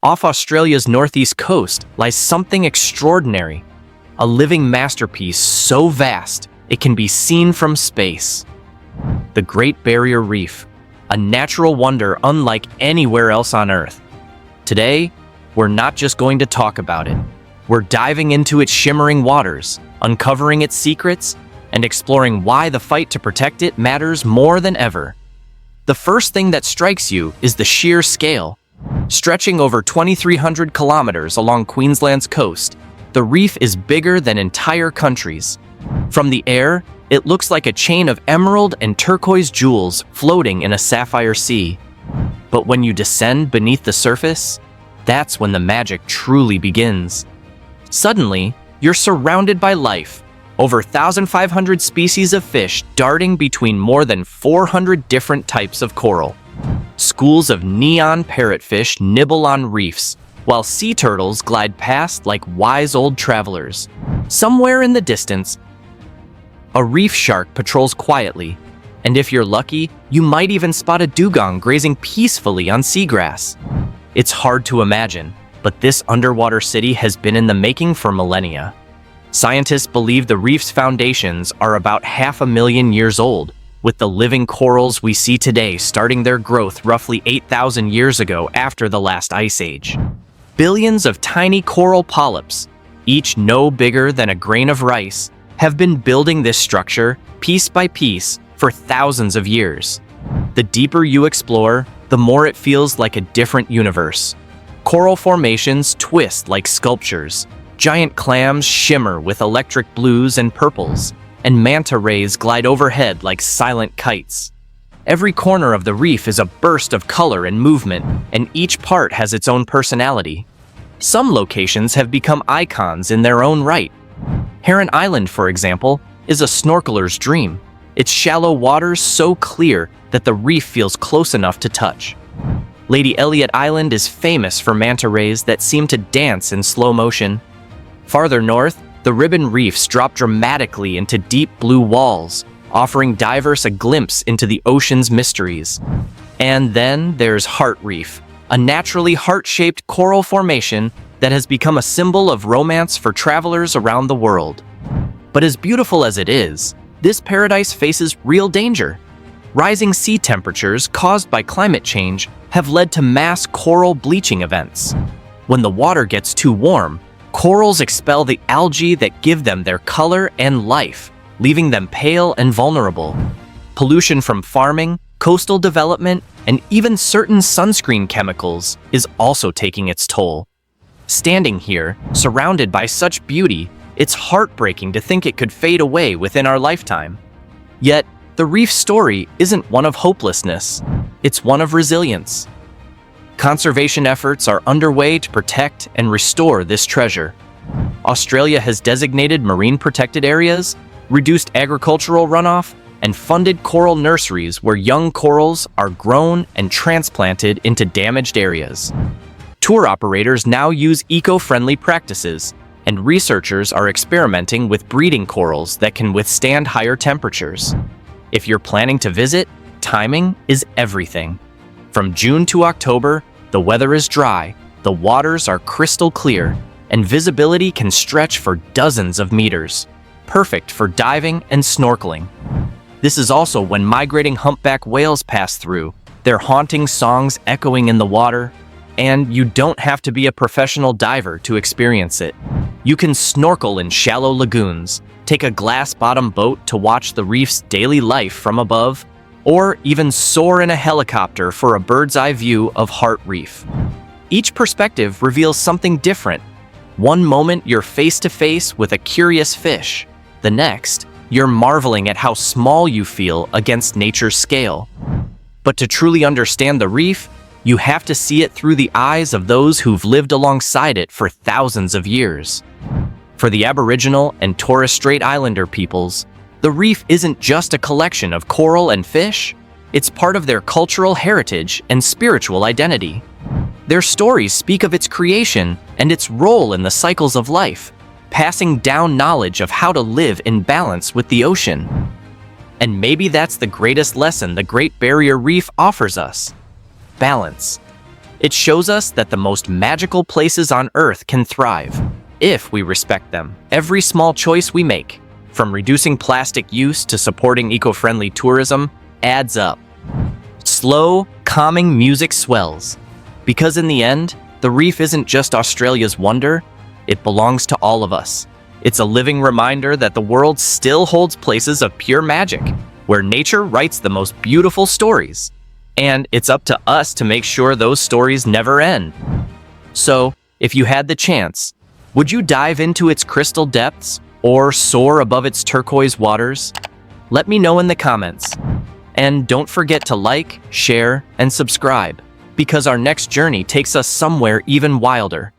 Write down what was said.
Off Australia's northeast coast lies something extraordinary, a living masterpiece so vast it can be seen from space. The Great Barrier Reef, a natural wonder unlike anywhere else on Earth. Today, we're not just going to talk about it. We're diving into its shimmering waters, uncovering its secrets, and exploring why the fight to protect it matters more than ever. The first thing that strikes you is the sheer scale. Stretching over 2,300 kilometers along Queensland's coast, the reef is bigger than entire countries. From the air, it looks like a chain of emerald and turquoise jewels floating in a sapphire sea. But when you descend beneath the surface, that's when the magic truly begins. Suddenly, you're surrounded by life. Over 1,500 species of fish darting between more than 400 different types of coral. Schools of neon parrotfish nibble on reefs, while sea turtles glide past like wise old travelers. Somewhere in the distance, a reef shark patrols quietly, and if you're lucky, you might even spot a dugong grazing peacefully on seagrass. It's hard to imagine, but this underwater city has been in the making for millennia. Scientists believe the reef's foundations are about 500,000 years old, with the living corals we see today starting their growth roughly 8,000 years ago after the last ice age. Billions of tiny coral polyps, each no bigger than a grain of rice, have been building this structure, piece by piece, for thousands of years. The deeper you explore, the more it feels like a different universe. Coral formations twist like sculptures, giant clams shimmer with electric blues and purples, and manta rays glide overhead like silent kites. Every corner of the reef is a burst of color and movement, and each part has its own personality. Some locations have become icons in their own right. Heron Island, for example, is a snorkeler's dream. Its shallow waters so clear that the reef feels close enough to touch. Lady Elliot Island is famous for manta rays that seem to dance in slow motion. Farther north, the ribbon reefs drop dramatically into deep blue walls, offering divers a glimpse into the ocean's mysteries. And then there's Heart Reef, a naturally heart-shaped coral formation that has become a symbol of romance for travelers around the world. But as beautiful as it is, this paradise faces real danger. Rising sea temperatures caused by climate change have led to mass coral bleaching events. When the water gets too warm, corals expel the algae that give them their color and life, leaving them pale and vulnerable. Pollution from farming, coastal development, and even certain sunscreen chemicals is also taking its toll. Standing here, surrounded by such beauty, it's heartbreaking to think it could fade away within our lifetime. Yet, the reef story isn't one of hopelessness, it's one of resilience. Conservation efforts are underway to protect and restore this treasure. Australia has designated marine protected areas, reduced agricultural runoff, and funded coral nurseries where young corals are grown and transplanted into damaged areas. Tour operators now use eco-friendly practices, and researchers are experimenting with breeding corals that can withstand higher temperatures. If you're planning to visit, timing is everything. From June to October, the weather is dry, the waters are crystal clear, and visibility can stretch for dozens of meters, perfect for diving and snorkeling. This is also when migrating humpback whales pass through, their haunting songs echoing in the water, and you don't have to be a professional diver to experience it. You can snorkel in shallow lagoons, take a glass-bottom boat to watch the reef's daily life from above, or even soar in a helicopter for a bird's-eye view of Heart Reef. Each perspective reveals something different. One moment you're face-to-face with a curious fish. The next, you're marveling at how small you feel against nature's scale. But to truly understand the reef, you have to see it through the eyes of those who've lived alongside it for thousands of years. For the Aboriginal and Torres Strait Islander peoples, the reef isn't just a collection of coral and fish, it's part of their cultural heritage and spiritual identity. Their stories speak of its creation and its role in the cycles of life, passing down knowledge of how to live in balance with the ocean. And maybe that's the greatest lesson the Great Barrier Reef offers us: balance. It shows us that the most magical places on Earth can thrive if we respect them. Every small choice we make, from reducing plastic use to supporting eco-friendly tourism, adds up. Slow, calming music swells. Because in the end, the reef isn't just Australia's wonder, it belongs to all of us. It's a living reminder that the world still holds places of pure magic, where nature writes the most beautiful stories. And it's up to us to make sure those stories never end. So, if you had the chance, would you dive into its crystal depths or soar above its turquoise waters? Let me know in the comments. And don't forget to like, share, and subscribe, because our next journey takes us somewhere even wilder.